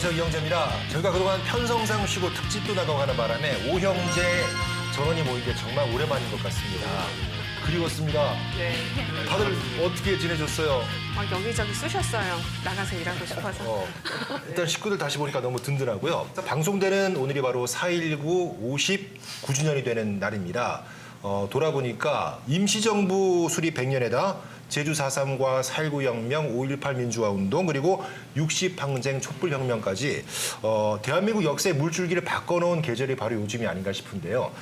안녕하세요, 이영재입니다. 저희가 그동안 편성상 쉬고 특집도 나가고 하는 바람에 오형제 전원이 모인 게 정말 오랜만인 것 같습니다. 그리웠습니다. 네. 다들 어떻게 지내셨어요? 여기저기 쑤셨어요. 나가서 일하고 싶어서. 일단 식구들 다시 보니까 너무 든든하고요. 방송되는 오늘이 바로 4.19 59주년이 되는 날입니다. 돌아보니까 임시정부 수립 100년에다 제주 4.3과 4.19 혁명, 5.18 민주화운동, 그리고 60항쟁 촛불혁명까지 대한민국 역사의 물줄기를 바꿔놓은 계절이 바로 요즘이 아닌가 싶은데요.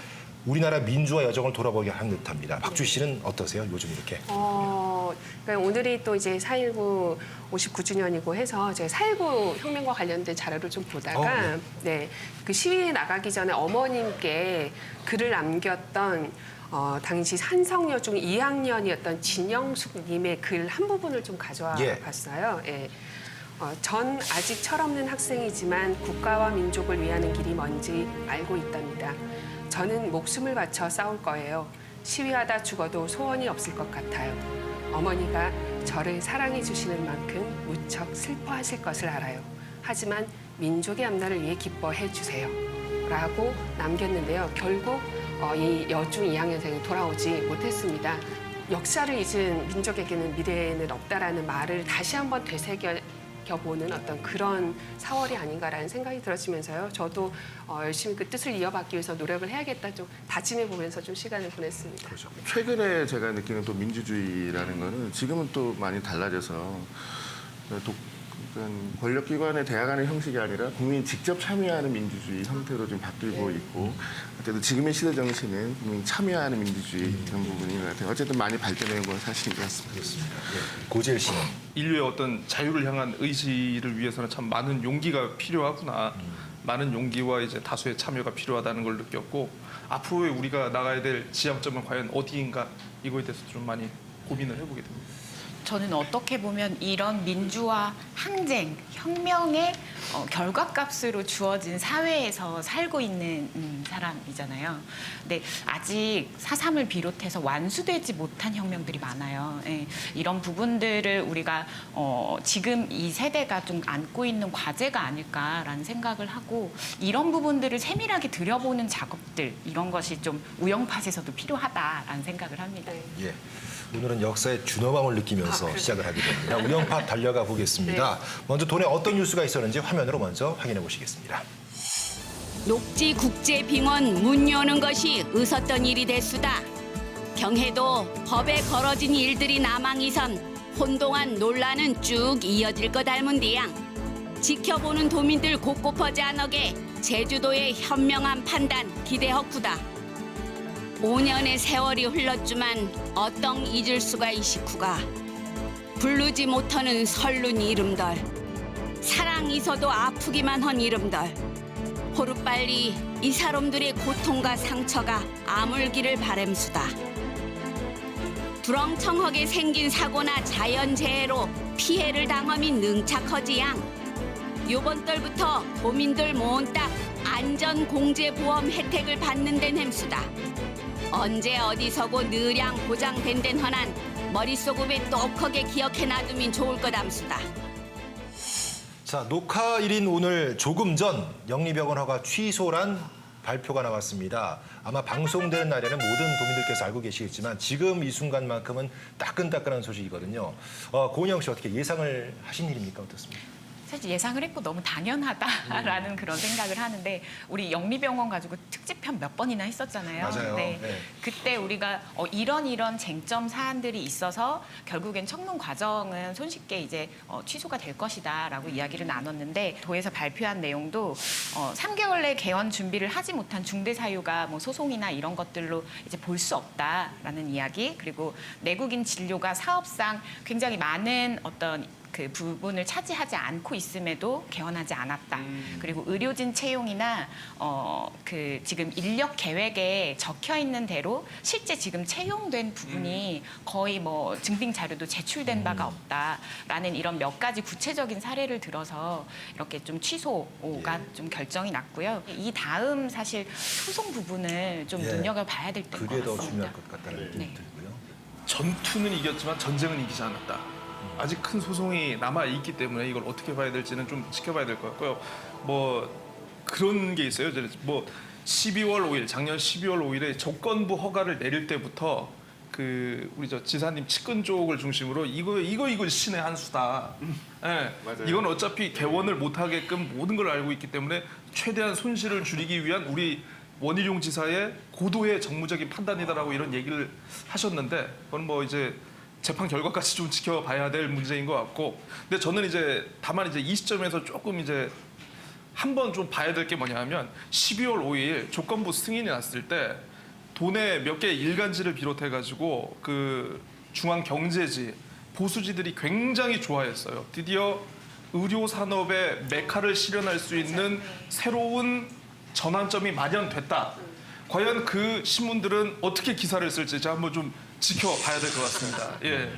우리나라 민주화 여정을 돌아보게 한 듯합니다. 박주희 씨는 어떠세요? 요즘 이렇게? 그러니까 오늘이 또 이제 4.19 59주년이고 해서 제가 4.19 혁명과 관련된 자료를 좀 보다가 네, 그 시위에 나가기 전에 어머님께 글을 남겼던 당시 한성여중 2학년이었던 진영숙님의 글 한 부분을 좀 가져와 봤어요. 예. 전 아직 철없는 학생이지만 국가와 민족을 위하는 길이 뭔지 알고 있답니다. 저는 목숨을 바쳐 싸울 거예요. 시위하다 죽어도 소원이 없을 것 같아요. 어머니가 저를 사랑해 주시는 만큼 무척 슬퍼하실 것을 알아요. 하지만 민족의 앞날을 위해 기뻐해 주세요. 라고 남겼는데요. 결국 이 여중 2학년생이 돌아오지 못했습니다. 역사를 잊은 민족에게는 미래는 없다라는 말을 다시 한번 되새겨보는 어떤 그런 4월이 아닌가라는 생각이 들어지면서요. 저도 열심히 그 뜻을 이어받기 위해서 노력을 해야겠다 좀 다짐해보면서 좀 시간을 보냈습니다. 그렇죠. 최근에 제가 느끼는 또 민주주의라는 거는 지금은 또 많이 달라져서 권력기관의 대항하는 형식이 아니라 국민이 직접 참여하는 민주주의 형태로 좀 바뀌고 있고 어쨌든 지금의 시대 정신은 국민이 참여하는 민주주의 이런 부분인 것 같아요. 어쨌든 많이 발전한 건 사실인 것 같습니다. 그렇습니다. 고재일 씨는? 인류의 어떤 자유를 향한 의지를 위해서는 참 많은 용기가 필요하구나. 많은 용기와 이제 다수의 참여가 필요하다는 걸 느꼈고 앞으로의 우리가 나가야 될 지향점은 과연 어디인가 이거에 대해서 좀 많이 고민을 해보게 됩니다. 저는 어떻게 보면 이런 민주화, 항쟁, 혁명의 결과값으로 주어진 사회에서 살고 있는 사람이잖아요. 근데 아직 4.3을 비롯해서 완수되지 못한 혁명들이 많아요. 예, 이런 부분들을 우리가 지금 이 세대가 좀 안고 있는 과제가 아닐까라는 생각을 하고 이런 부분들을 세밀하게 들여보는 작업들 이런 것이 좀 우영팟에서도 필요하다라는 생각을 합니다. 예. 오늘은 역사의 준엄함을 느끼면서 시작을 하게 됩니다. 우영팟 달려가 보겠습니다. 먼저 도내 어떤 뉴스가 있었는지 화면으로 먼저 확인해 보시겠습니다. 녹지 국제빙원 문 여는 것이 의섰던 일이 됐수다. 경해도 법에 걸어진 일들이 나망이선 혼동한 논란은 쭉 이어질 것 닮은디양. 지켜보는 도민들 곳곳퍼지 않게 제주도의 현명한 판단 기대허구다. 5년의 세월이 흘렀지만 어떤 잊을 수가 이식구가 부르지 못하는 설룬 이름들 사랑 있어도 아프기만 한 이름들 호르빨리 이 사람들의 고통과 상처가 아물기를 바램수다. 두렁청하게 생긴 사고나 자연재해로 피해를 당함이 능착허지양 요번 달부터 도민들 몬딱 안전공제보험 혜택을 받는 데는 햄수다. 언제 어디서고 느량 보장된 데는 허난 머릿속음에 똑하게 기억해 놔두면 좋을 것 암수다. 자, 녹화일인 오늘 조금 전 영리병원 허가 취소란 발표가 나왔습니다. 아마 방송되는 날에는 모든 도민들께서 알고 계시겠지만 지금 이 순간만큼은 따끈따끈한 소식이거든요. 고은영 씨 어떻게 예상을 하신 일입니까? 어떻습니까? 사실 예상을 했고 너무 당연하다라는 그런 생각을 하는데 우리 영리병원 가지고 특집편 몇 번이나 했었잖아요. 맞아요. 네. 네. 그때 우리가 이런 쟁점 사안들이 있어서 결국엔 청문 과정은 손쉽게 이제 취소가 될 것이다라고 이야기를 나눴는데 도에서 발표한 내용도 3개월 내 개원 준비를 하지 못한 중대 사유가 뭐 소송이나 이런 것들로 이제 볼 수 없다라는 이야기 그리고 내국인 진료가 사업상 굉장히 많은 어떤 그 부분을 차지하지 않고 있음에도 개원하지 않았다. 그리고 의료진 채용이나 그 지금 인력 계획에 적혀 있는 대로 실제 지금 채용된 부분이 거의 뭐 증빙 자료도 제출된 바가 없다라는 이런 몇 가지 구체적인 사례를 들어서 이렇게 좀 취소가 좀 결정이 났고요. 이 다음 사실 소송 부분을 좀 눈여겨봐야 될 때인 것 그게 같습니다. 더 중요할 것 같다는 느낌이 들고요. 전투는 이겼지만 전쟁은 이기지 않았다. 아직 큰 소송이 남아 있기 때문에 이걸 어떻게 봐야 될지는 좀 지켜봐야 될 것 같고요. 뭐 그런 게 있어요. 뭐 12월 5일 작년 12월 5일에 조건부 허가를 내릴 때부터 그 우리 저 지사님 측근 쪽을 중심으로 이거 신의 한 수다. 예, 맞아요. 이건 어차피 개원을 못 하게끔 모든 걸 알고 있기 때문에 최대한 손실을 줄이기 위한 우리 원희룡 지사의 고도의 정무적인 판단이다라고 이런 얘기를 하셨는데 그건 뭐 이제 재판 결과까지 좀 지켜봐야 될 문제인 것 같고, 근데 저는 이제 다만 이제 이 시점에서 조금 이제 한번 좀 봐야 될 게 뭐냐면 12월 5일 조건부 승인이 났을 때 도내 몇 개 일간지를 비롯해 가지고 그 중앙 경제지 보수지들이 굉장히 좋아했어요. 드디어 의료 산업의 메카를 실현할 수 있는 새로운 전환점이 마련됐다. 과연 그 신문들은 어떻게 기사를 쓸지 제가 한번 좀 지켜봐야 될 것 같습니다. 예.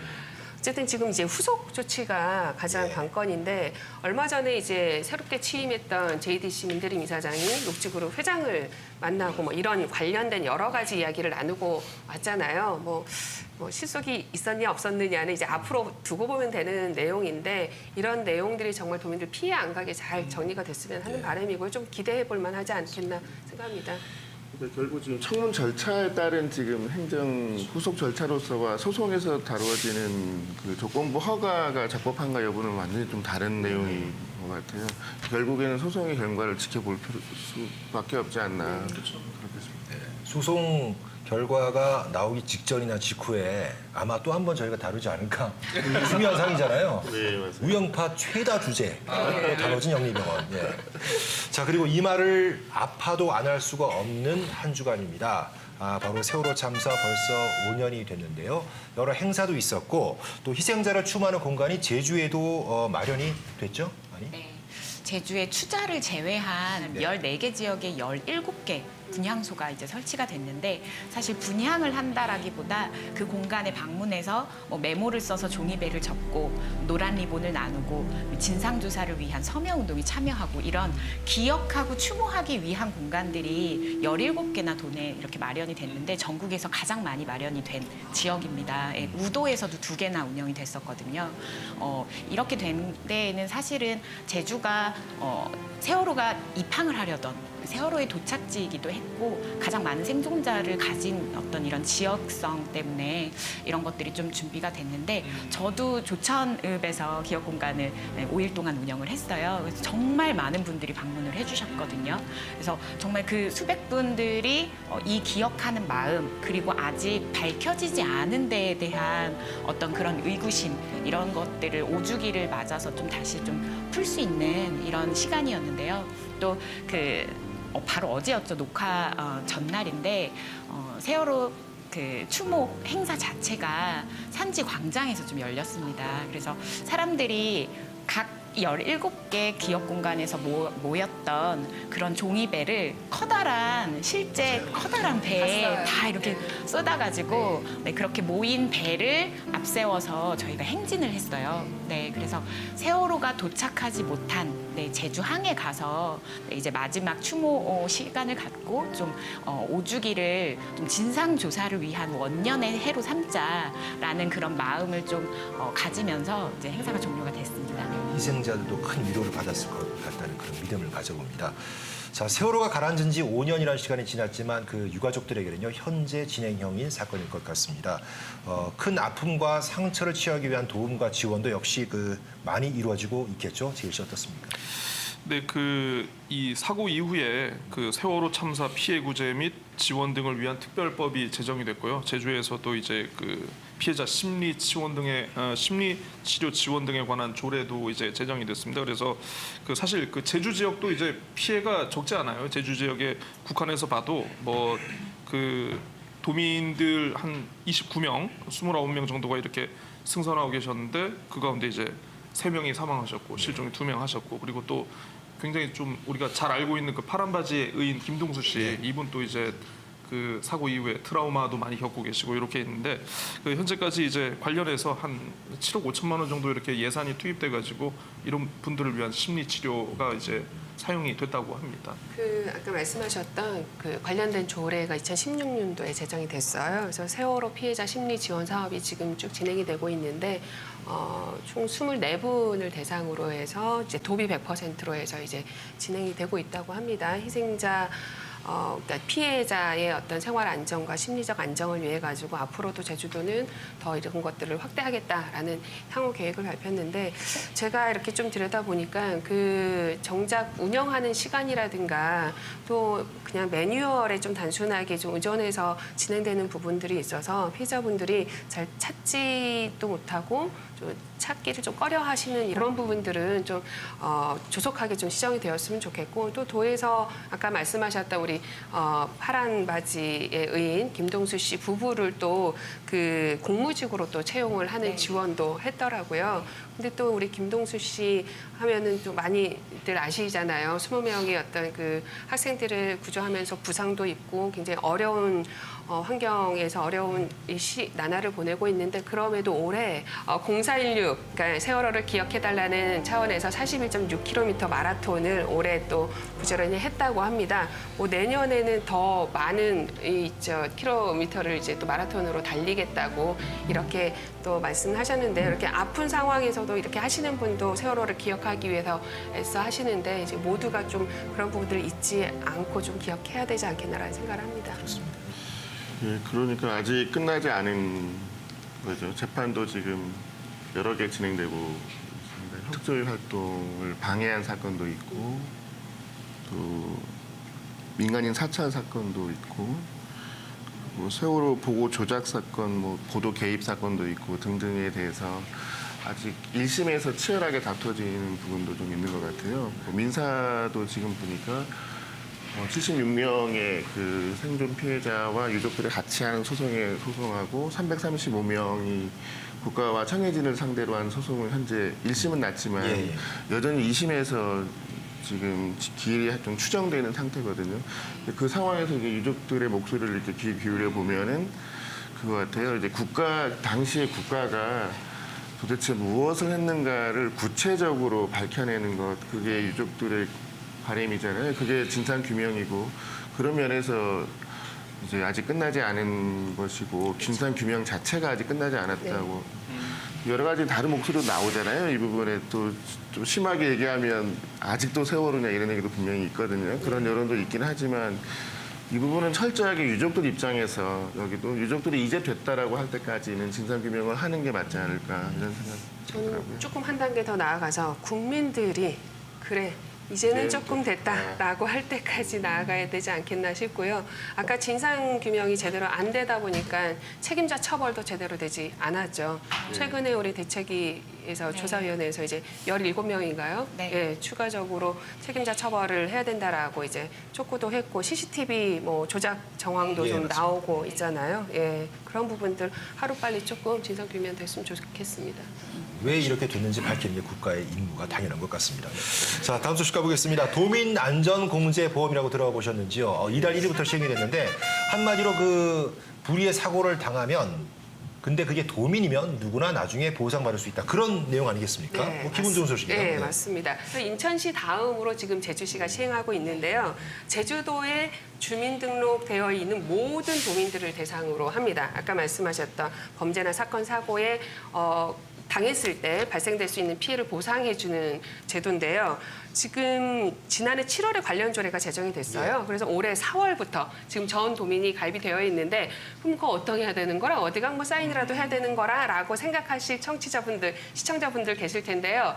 어쨌든 지금 이제 후속 조치가 가장 관건인데 얼마 전에 이제 새롭게 취임했던 JDC 민대림 이사장이 녹지그룹 회장을 만나고 뭐 이런 관련된 여러 가지 이야기를 나누고 왔잖아요. 뭐 실속이 있었냐 없었느냐는 이제 앞으로 두고 보면 되는 내용인데 이런 내용들이 정말 도민들 피해 안 가게 잘 정리가 됐으면 하는 바람이고 좀 기대해 볼 만하지 않겠나 생각합니다. 그러니까 결국 지금 청문 절차에 따른 지금 행정 후속 절차로서와 소송에서 다루어지는 그 조건부 허가가 적법한가 여부는 완전히 좀 다른 내용인 것 같아요. 결국에는 소송의 결과를 지켜볼 수밖에 없지 않나. 그렇죠. 그렇겠습니다. 소송 결과가 나오기 직전이나 직후에 아마 또 한 번 저희가 다루지 않을까. 중요한 상이잖아요. 네, 맞아요. 우영파 최다 주제로 다뤄진 영리병원. 예. 자, 그리고 이 말을 아파도 안 할 수가 없는 한 주간입니다. 바로 세월호 참사 벌써 5년이 됐는데요. 여러 행사도 있었고 또 희생자를 추모하는 공간이 제주에도 마련이 됐죠? 아니? 네. 제주의 추자를 제외한 14개 지역에 17개 분향소가 이제 설치가 됐는데 사실 분향을 한다라기보다 그 공간에 방문해서 뭐 메모를 써서 종이배를 접고 노란 리본을 나누고 진상조사를 위한 서명운동에 참여하고 이런 기억하고 추모하기 위한 공간들이 17개나 도내에 이렇게 마련이 됐는데 전국에서 가장 많이 마련이 된 지역입니다. 예, 우도에서도 2개나 운영이 됐었거든요. 이렇게 된 데에는 사실은 제주가 세월호가 입항을 하려던 세월호의 도착지이기도 했고 가장 많은 생존자를 가진 어떤 이런 지역성 때문에 이런 것들이 좀 준비가 됐는데 저도 조천읍에서 기억 공간을 5일 동안 운영을 했어요. 그래서 정말 많은 분들이 방문을 해주셨거든요. 그래서 정말 그 수백 분들이 이 기억하는 마음 그리고 아직 밝혀지지 않은 데에 대한 어떤 그런 의구심 이런 것들을 5주기를 맞아서 좀 다시 좀 풀 수 있는 이런 시간이었는데요. 또 바로 어제였죠. 녹화 전날인데 세월호 그 추모 행사 자체가 산지 광장에서 좀 열렸습니다. 그래서 사람들이 각 17개 기억 공간에서 모였던 그런 종이배를 커다란 실제 커다란 배에 다 이렇게 쏟아가지고 네, 그렇게 모인 배를 앞세워서 저희가 행진을 했어요. 네, 그래서 세월호가 도착하지 못한 제주항에 가서 이제 마지막 추모 시간을 갖고 좀 5주기를 좀 진상 조사를 위한 원년의 해로 삼자라는 그런 마음을 좀 가지면서 이제 행사가 종료가 됐습니다. 희생자들도 큰 위로를 받았을 것 같다는 그런 믿음을 가져봅니다. 자, 세월호가 가라앉은 지 5년이라는 시간이 지났지만 그 유가족들에게는요 현재 진행형인 사건일 것 같습니다. 큰 아픔과 상처를 치유하기 위한 도움과 지원도 역시 많이 이루어지고 있겠죠. 제일 씨 어떻습니까? 네, 이 사고 이후에 그 세월호 참사 피해 구제 및 지원 등을 위한 특별법이 제정이 됐고요. 제주에서도 이제 그 피해자 심리 치료 지원 등에 관한 조례도 이제 제정이 됐습니다. 그래서 사실 제주 지역도 이제 피해가 적지 않아요. 제주 지역에 국한에서 봐도 도민들 한 29명, 29명 정도가 이렇게 승선하고 계셨는데 그 가운데 이제 3명이 사망하셨고 실종이 2명 하셨고 그리고 또 굉장히 좀 우리가 잘 알고 있는 그 파란 바지의 의인 김동수 씨 이분 또 이제 그 사고 이후에 트라우마도 많이 겪고 계시고 이렇게 있는데 현재까지 이제 관련해서 한 7억 5천만 원 정도 이렇게 예산이 투입돼 가지고 이런 분들을 위한 심리 치료가 이제 사용이 됐다고 합니다. 그 아까 말씀하셨던 그 관련된 조례가 2016년도에 제정이 됐어요. 그래서 세월호 피해자 심리 지원 사업이 지금 쭉 진행이 되고 있는데 총 24분을 대상으로 해서 이제 도비 100%로 해서 이제 진행이 되고 있다고 합니다. 희생자 그러니까 피해자의 어떤 생활 안정과 심리적 안정을 위해 가지고 앞으로도 제주도는 더 이런 것들을 확대하겠다라는 향후 계획을 발표했는데 제가 이렇게 좀 들여다보니까 그 정작 운영하는 시간이라든가 또 그냥 매뉴얼에 좀 단순하게 좀 의존해서 진행되는 부분들이 있어서 피해자분들이 잘 찾지도 못하고 좀 찾기를 좀 꺼려하시는 이런 부분들은 좀 조속하게 좀 시정이 되었으면 좋겠고 또 도에서 아까 말씀하셨던 우리 파란 바지의 의인 김동수 씨 부부를 또 그 공무직으로 또 채용을 하는 지원도 했더라고요. 근데 또 우리 김동수 씨 하면은 또 많이들 아시잖아요. 20명의 어떤 그 학생들을 구조하면서 부상도 입고 굉장히 어려운 환경에서 어려운 나날을 보내고 있는데 그럼에도 올해 0416 그러니까 세월호를 기억해달라는 차원에서 41.6km 마라톤을 올해 또 부지런히 했다고 합니다. 뭐 내년에는 더 많은 킬로미터를 이제 또 마라톤으로 달리겠다고 이렇게 또 말씀하셨는데 이렇게 아픈 상황에서도 이렇게 하시는 분도 세월호를 기억하기 위해서 애써 하시는데 이제 모두가 좀 그런 부분들을 잊지 않고 좀 기억해야 되지 않겠나라는 생각을 합니다. 그렇습니다. 예, 그러니까 아직 끝나지 않은 거죠. 재판도 지금 여러 개 진행되고 있습니다. 특조위 활동을 방해한 사건도 있고 또 민간인 사찰 사건도 있고 뭐 세월호 보고 조작 사건, 뭐 보도 개입 사건도 있고 등등에 대해서 아직 1심에서 치열하게 다퉈지는 부분도 좀 있는 것 같아요. 민사도 지금 보니까 76명의 그 생존 피해자와 유족들이 같이 하는 소송하고 335명이 국가와 청해진을 상대로 한 소송을 현재 1심은 났지만 여전히 2심에서 지금 기일이 좀 추정되는 상태거든요. 그 상황에서 이제 유족들의 목소리를 이렇게 귀 기울여 보면은 그거 같아요. 이제 당시의 국가가 도대체 무엇을 했는가를 구체적으로 밝혀내는 것, 그게 유족들의 바람이잖아요. 그게 진상 규명이고 그런 면에서 이제 아직 끝나지 않은 것이고 진상 규명 자체가 아직 끝나지 않았다고 여러 가지 다른 목소리도 나오잖아요. 이 부분에 또 좀 심하게 얘기하면 아직도 세월호냐 이런 얘기도 분명히 있거든요. 그런 여론도 있긴 하지만 이 부분은 철저하게 유족들 입장에서 여기도 유족들이 이제 됐다라고 할 때까지는 진상 규명을 하는 게 맞지 않을까 이런 생각이 저는 들더라고요. 조금 한 단계 더 나아가서 국민들이 그래 이제는 조금 됐다라고 할 때까지 나아가야 되지 않겠나 싶고요. 아까 진상 규명이 제대로 안 되다 보니까 책임자 처벌도 제대로 되지 않았죠. 최근에 우리 대책위에서 조사위원회에서 이제 17명인가요? 네. 예, 추가적으로 책임자 처벌을 해야 된다라고 이제 촉구도 했고 CCTV 뭐 조작 정황도 좀 맞습니다. 나오고 있잖아요. 예, 그런 부분들 하루빨리 조금 진상 규명 됐으면 좋겠습니다. 왜 이렇게 됐는지 밝히는 게 국가의 임무가 당연한 것 같습니다. 자, 다음 소식 가보겠습니다. 도민안전공제보험이라고 들어보셨는지요? 이달 1일부터 시행이 됐는데 한마디로 그 불의의 사고를 당하면 근데 그게 도민이면 누구나 나중에 보상받을 수 있다. 그런 내용 아니겠습니까? 뭐 기분 좋은 소식이에요. 네, 맞습니다. 인천시 다음으로 지금 제주시가 시행하고 있는데요. 제주도에 주민등록되어 있는 모든 도민들을 대상으로 합니다. 아까 말씀하셨던 범죄나 사건, 사고에 당했을 때 발생될 수 있는 피해를 보상해주는 제도인데요. 지금 지난해 7월에 관련 조례가 제정이 됐어요. 그래서 올해 4월부터 지금 전 도민이 가입이 되어 있는데 그럼 그거 어떻게 해야 되는 거라 어디가 뭐 사인이라도 해야 되는 거라라고 생각하실 청취자분들, 시청자분들 계실 텐데요.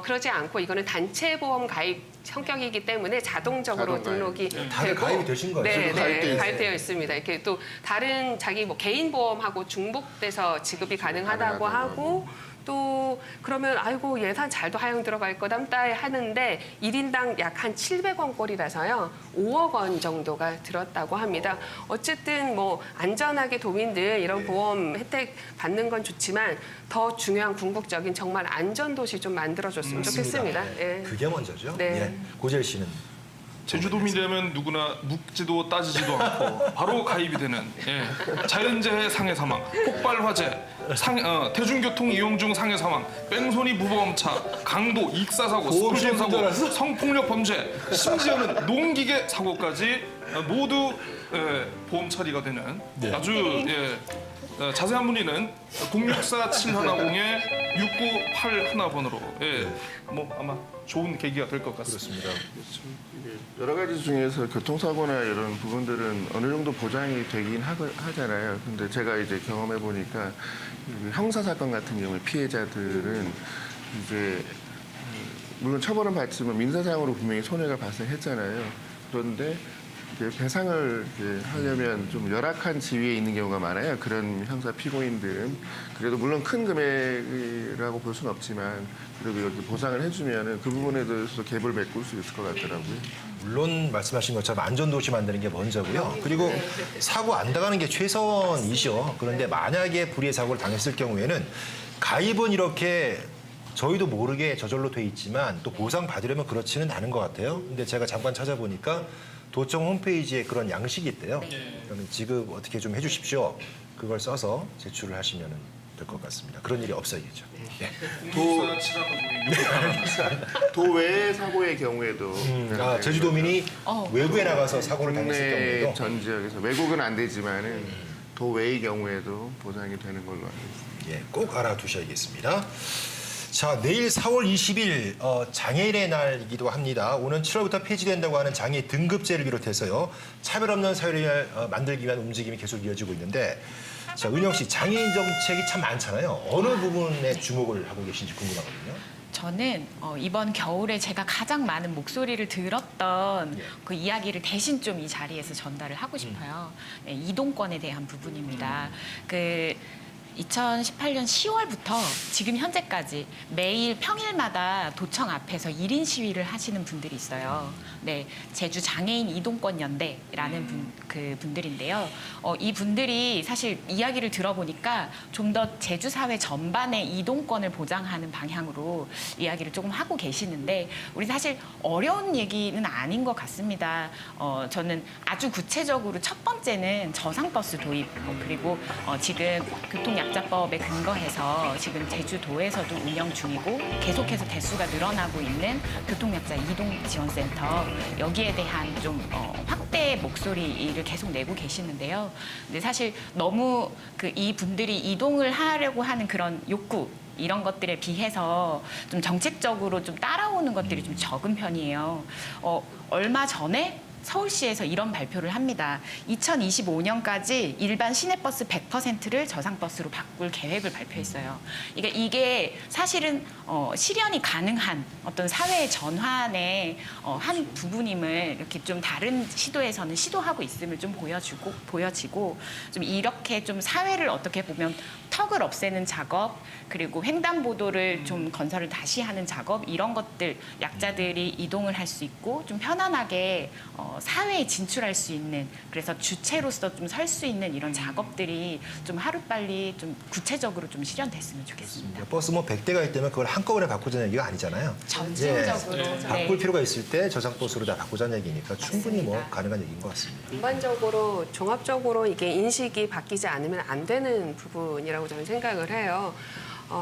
그러지 않고 이거는 단체 보험 가입 성격이기 때문에 자동적으로 자동 가입. 등록이 다들 되고 가입이 되신 거예요? 네, 저도 가입돼 있어요. 가입되어 있습니다. 이렇게 또 다른 자기 뭐 개인 보험하고 중복돼서 지급이 가능하다고 가능하다고 하고 또 그러면 아이고 예산 잘도 하향 들어갈 거담다 하는데 1인당 약 한 700원 꼴이라서요. 5억 원 정도가 들었다고 합니다. 어쨌든 뭐 안전하게 도민들 이런 보험 혜택 받는 건 좋지만 더 중요한 궁극적인 정말 안전도시 좀 만들어줬으면 좋겠습니다. 예. 그게 먼저죠. 네. 예. 고재일 씨는 제주도민이라면 누구나 묵지도 따지지도 않고 바로 가입이 되는 자연재해 상해 사망, 폭발 화재, 대중교통 이용 중 상해 사망, 뺑소니 무보험차, 강도, 익사사고, 스쿨존 사고, 성폭력 범죄, 심지어는 농기계 사고까지 모두 보험 처리가 되는 아주 자세한 문의는 064-710-6981번으로 뭐 아마 좋은 계기가 될 것 같습니다. 여러 가지 중에서 교통사고나 이런 부분들은 어느 정도 보장이 되긴 하잖아요. 근데 제가 이제 경험해 보니까 형사사건 같은 경우에 피해자들은 이제 물론 처벌은 받지만 민사상으로 분명히 손해가 발생했잖아요. 그런데 이제 배상을 이제 하려면 좀 열악한 지위에 있는 경우가 많아요. 그런 형사 피고인들은 그래도 물론 큰 금액이라고 볼 수는 없지만 그래도 이렇게 보상을 해주면은 그 부분에 대해서 갭을 메꿀 수 있을 것 같더라고요. 물론 말씀하신 것처럼 안전도시 만드는 게 먼저고요. 그리고 사고 안 당하는 게 최선이죠. 그런데 만약에 불의의 사고를 당했을 경우에는 가입은 이렇게 저희도 모르게 저절로 돼 있지만 또 보상 받으려면 그렇지는 않은 것 같아요. 근데 제가 잠깐 찾아보니까 도청 홈페이지에 그런 양식이 있대요. 그러면 지급 어떻게 좀 해주십시오. 그걸 써서 제출을 하시면 될 것 같습니다. 그런 일이 없어야겠죠. 네. 도외 사고의 경우에도 제주도민이 외부에 나가서 사고를 당했을 국내 경우에도 전 지역에서 외국은 안 되지만은 도외의 경우에도 보상이 되는 걸로 알고 있습니다. 꼭 알아두셔야겠습니다. 자, 내일 4월 20일 장애인의 날이기도 합니다. 오는 7월부터 폐지된다고 하는 장애 등급제를 비롯해서요. 차별 없는 사회를 만들기 위한 움직임이 계속 이어지고 있는데 자, 은영 씨, 장애인 정책이 참 많잖아요. 어느 부분에 주목을 하고 계신지 궁금하거든요. 저는 이번 겨울에 제가 가장 많은 목소리를 들었던 그 이야기를 대신 좀 이 자리에서 전달을 하고 싶어요. 이동권에 대한 부분입니다. 2018년 10월부터 지금 현재까지 매일 평일마다 도청 앞에서 1인 시위를 하시는 분들이 있어요. 네, 제주 장애인 이동권 연대라는 분들인데요. 이 분들이 사실 이야기를 들어보니까 좀 더 제주 사회 전반의 이동권을 보장하는 방향으로 이야기를 조금 하고 계시는데 우리 사실 어려운 얘기는 아닌 것 같습니다. 저는 아주 구체적으로 첫 번째는 저상버스 도입 그리고 지금 교통약자법에 근거해서 지금 제주도에서도 운영 중이고 계속해서 대수가 늘어나고 있는 교통약자 이동지원센터 여기에 대한 좀 확대 목소리를 계속 내고 계시는데요. 근데 사실 너무 이 분들이 이동을 하려고 하는 그런 욕구 이런 것들에 비해서 좀 정책적으로 좀 따라오는 것들이 좀 적은 편이에요. 얼마 전에 서울시에서 이런 발표를 합니다. 2025년까지 일반 시내버스 100%를 저상버스로 바꿀 계획을 발표했어요. 이게 사실은 실현이 가능한 어떤 사회의 전환의 한 부분임을 이렇게 좀 다른 시도에서는 시도하고 있음을 좀 보여지고 좀 이렇게 좀 사회를 어떻게 보면 턱을 없애는 작업 그리고 횡단보도를 좀 건설을 다시 하는 작업 이런 것들 약자들이 이동을 할 수 있고 좀 편안하게 사회에 진출할 수 있는 그래서 주체로서 좀 설 수 있는 이런 작업들이 좀 하루빨리 좀 구체적으로 좀 실현됐으면 좋겠습니다. 버스 100대가 있다면 그걸 한꺼번에 바꾸자는 얘기가 아니잖아요. 점진적으로. 바꿀 필요가 있을 때 저상버스로 다 바꾸자는 얘기니까 충분히 가능한 얘기인 것 같습니다. 전반적으로 종합적으로 이게 인식이 바뀌지 않으면 안 되는 부분이라고 저는 생각을 해요.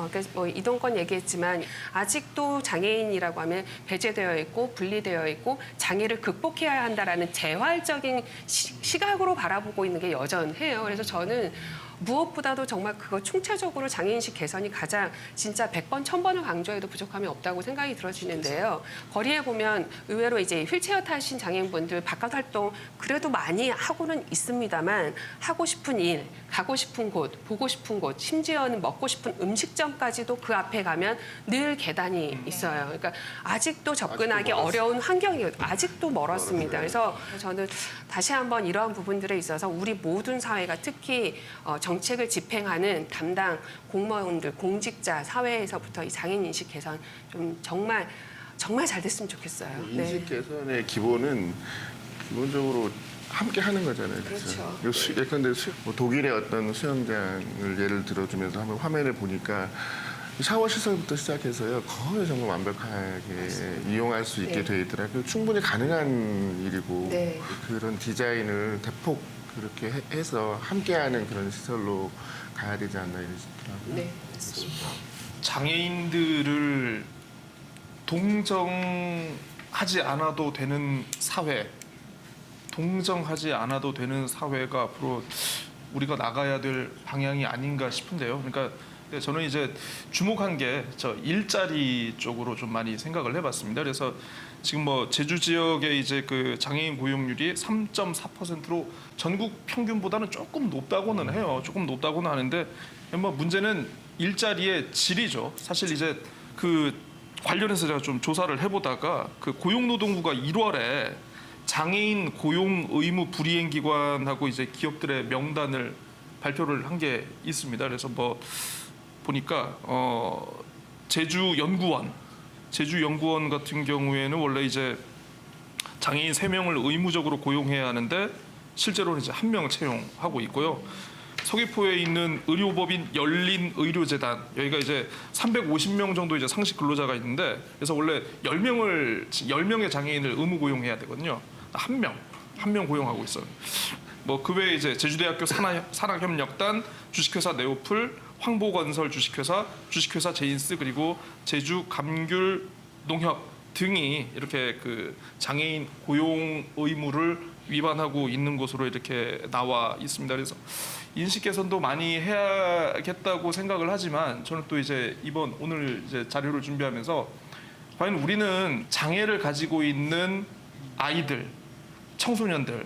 그래서 뭐 이동권 얘기했지만 아직도 장애인이라고 하면 배제되어 있고 분리되어 있고 장애를 극복해야 한다라는 재활적인 시각으로 바라보고 있는 게 여전해요. 그래서 저는 무엇보다도 정말 그거 총체적으로 장애인식 개선이 가장 진짜 100번, 1000번을 강조해도 부족함이 없다고 생각이 들어지는데요. 거리에 보면 의외로 이제 휠체어 타신 장애인분들 바깥 활동 그래도 많이 하고는 있습니다만 하고 싶은 일, 가고 싶은 곳, 보고 싶은 곳, 심지어는 먹고 싶은 음식점까지도 그 앞에 가면 늘 계단이 있어요. 그러니까 아직도 접근하기 어려운 환경이 아직도 멀었습니다. 그래서 저는 다시 한번 이러한 부분들에 있어서 우리 모든 사회가 특히 정책을 집행하는 담당 공무원들, 공직자, 사회에서부터 이 장애인 인식 개선 좀 정말 잘 됐으면 좋겠어요. 인식 개선의 기본은 기본적으로 함께 하는 거잖아요. 그렇죠. 예컨대 독일의 어떤 수영장을 예를 들어주면서 한번 화면을 보니까 샤워 시설부터 시작해서요 거의 정말 완벽하게 이용할 수 있게 네. 돼 있더라고요. 충분히 가능한 일이고 네. 그런 디자인을 대폭 그렇게 해서 함께하는 그런 시설로 가야 되지 않나 이런 싶더라고요. 네, 맞습니다. 장애인들을 동정하지 않아도 되는 사회, 동정하지 않아도 되는 사회가 앞으로 우리가 나가야 될 방향이 아닌가 싶은데요. 그러니까 저는 이제 주목한 게 저 일자리 쪽으로 좀 많이 생각을 해봤습니다. 그래서 지금 뭐 제주 지역의 이제 그 장애인 고용률이 3.4%로 전국 평균보다는 조금 높다고는 해요. 조금 높다고는 하는데 뭐 문제는 일자리의 질이죠. 사실 이제 그 관련해서 제가 좀 조사를 해보다가 그 고용노동부가 1월에 장애인 고용 의무 불이행 기관하고 이제 기업들의 명단을 발표를 한 게 있습니다. 그래서 뭐 보니까 제주 연구원 같은 경우에는 원래 이제 장애인 3명을 의무적으로 고용해야 하는데 실제로는 이제 1명 채용하고 있고요. 서귀포에 있는 의료법인 열린의료재단 여기가 이제 350명 정도 이제 상시 근로자가 있는데 그래서 원래 10명의 장애인을 의무 고용해야 되거든요. 한 명 고용하고 있어요. 뭐 그 외에 이제 제주대학교 산학협력단, 주식회사 네오플, 황보건설 주식회사 제인스 그리고 제주 감귤 농협 등이 이렇게 그 장애인 고용 의무를 위반하고 있는 것으로 이렇게 나와 있습니다. 그래서 인식 개선도 많이 해야겠다고 생각을 하지만 저는 또 이제 오늘 이제 자료를 준비하면서 과연 우리는 장애를 가지고 있는 아이들, 청소년들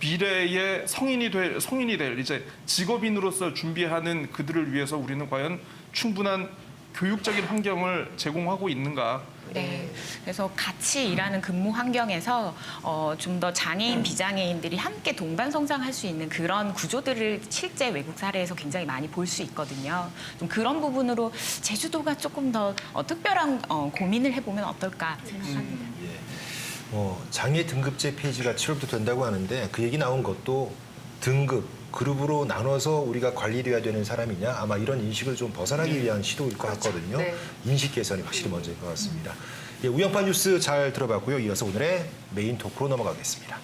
미래의 성인이 될 이제 직업인으로서 준비하는 그들을 위해서 우리는 과연 충분한 교육적인 환경을 제공하고 있는가? 네. 그래서 같이 일하는 근무 환경에서 좀 더 장애인, 비장애인들이 함께 동반 성장할 수 있는 그런 구조들을 실제 외국 사례에서 굉장히 많이 볼 수 있거든요. 좀 그런 부분으로 제주도가 조금 더 특별한 고민을 해보면 어떨까 생각합니다. 장애 등급제 폐지가 7월부터 된다고 하는데 그 얘기 나온 것도 등급, 그룹으로 나눠서 우리가 관리돼야 되는 사람이냐 아마 이런 인식을 좀 벗어나기 위한 시도일 것 같거든요. 네. 인식 개선이 확실히 먼저일 것 같습니다. 예, 우영파 뉴스 잘 들어봤고요. 이어서 오늘의 메인 토크로 넘어가겠습니다.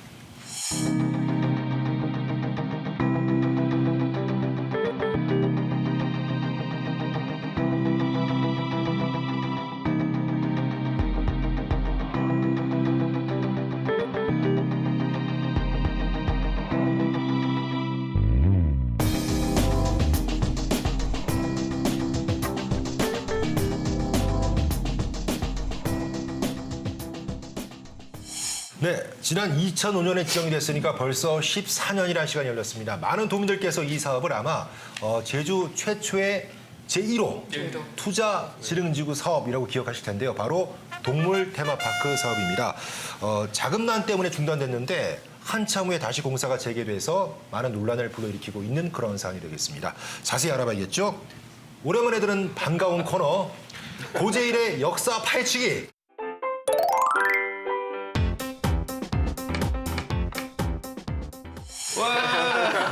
네, 지난 2005년에 지정이 됐으니까 벌써 14년이라는 시간이 흘렀습니다. 많은 도민들께서 이 사업을 아마 제주 최초의 제1호 투자지능지구 사업이라고 기억하실 텐데요. 바로 동물 테마파크 사업입니다. 자금난 때문에 중단됐는데 한참 후에 다시 공사가 재개돼서 많은 논란을 불러일으키고 있는 그런 사안이 되겠습니다. 자세히 알아봐야겠죠? 오랜만에 들은 반가운 코너 고제일의 역사 파헤치기.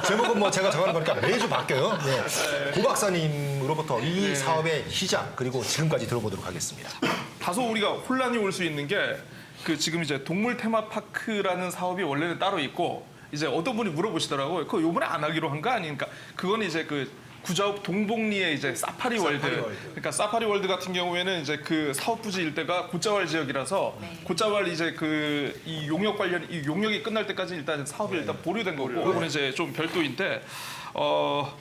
제목은 뭐 제가 정하는 거니까 매주 바뀌어요. 네. 고 박사님으로부터 이 사업의 시작 그리고 지금까지 들어보도록 하겠습니다. 다소 우리가 혼란이 올 수 있는 게 그 지금 이제 동물 테마파크라는 사업이 원래는 따로 있고 이제 어떤 분이 물어보시더라고요. 그거 요번에 안 하기로 한 거 아닙니까? 그거는 이제 그 구자읍 동복리의 이제 사파리 월드. 그러니까 사파리 월드 같은 경우에는 이제 그 사업 부지 일대가 곶자왈 지역이라서 곶자왈 이제 그 이 용역 관련 이 용역이 끝날 때까지 일단 사업이 일단 보류된 거고 그거는 이제 좀 별도인데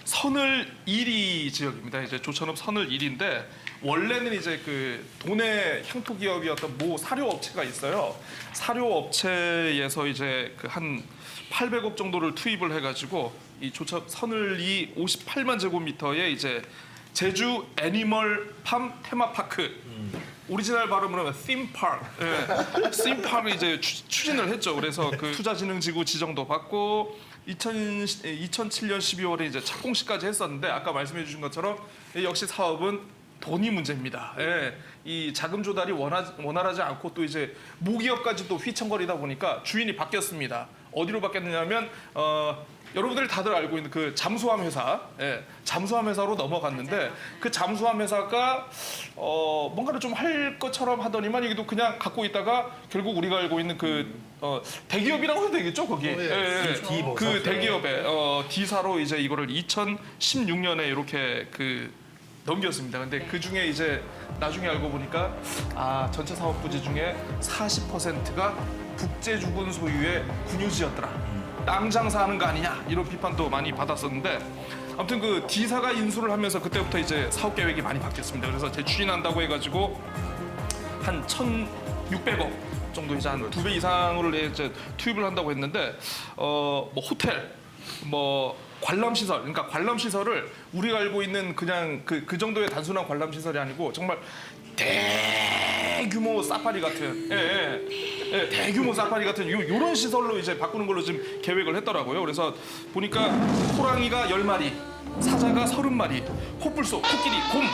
선을 1위 지역입니다. 이제 조천읍 선을 1위인데 원래는 이제 그 도내 향토 기업이었던 모 사료 업체가 있어요. 사료 업체에서 이제 그 한 800억 정도를 투입을 해가지고 이 조천 선을리 58만 제곱미터의 이제 제주 애니멀 팜 테마파크 오리지널 발음으로 팀파크, 팀파크를 이제 추진을 했죠. 그래서 그 투자진흥지구 지정도 받고 2007년 12월에 이제 착공식까지 했었는데 아까 말씀해주신 것처럼 역시 사업은 돈이 문제입니다. 예, 이 자금 조달이 원활하지 않고 또 이제 모기업까지 또 휘청거리다 보니까 주인이 바뀌었습니다. 어디로 바뀌었느냐면 여러분들이 다들 알고 있는 그 잠수함 회사, 잠수함 회사로 넘어갔는데 그 잠수함 회사가 뭔가를 좀 할 것처럼 하더니만 이게도 그냥 갖고 있다가 결국 우리가 알고 있는 그 대기업이라고 해도 되겠죠 거기. D 뭐 그 대기업의 D사로 이제 이거를 2016년에 이렇게 그 넘겼습니다. 근데 그 중에 이제 나중에 알고 보니까 전체 사업 부지 중에 40%가 국제주군 소유의 군유지였더라. 땅 장사하는 거 아니냐 이런 비판도 많이 받았었는데 아무튼 그 D사가 인수를 하면서 그때부터 이제 사업 계획이 많이 바뀌었습니다. 그래서 재추진한다고 해가지고 한 1,600억 정도 이제 한 2배 이상을 이제 투입을 한다고 했는데 뭐 호텔, 뭐 관람 시설, 그러니까 관람 시설을 우리가 알고 있는 그냥 그 정도의 단순한 관람 시설이 아니고 정말 대규모 사파리 같은 대규모 사파리 같은 요런 시설로 이제 바꾸는 걸로 지금 계획을 했더라고요. 그래서 보니까 호랑이가 10마리, 사자가 30마리, 코뿔소, 코끼리, 곰.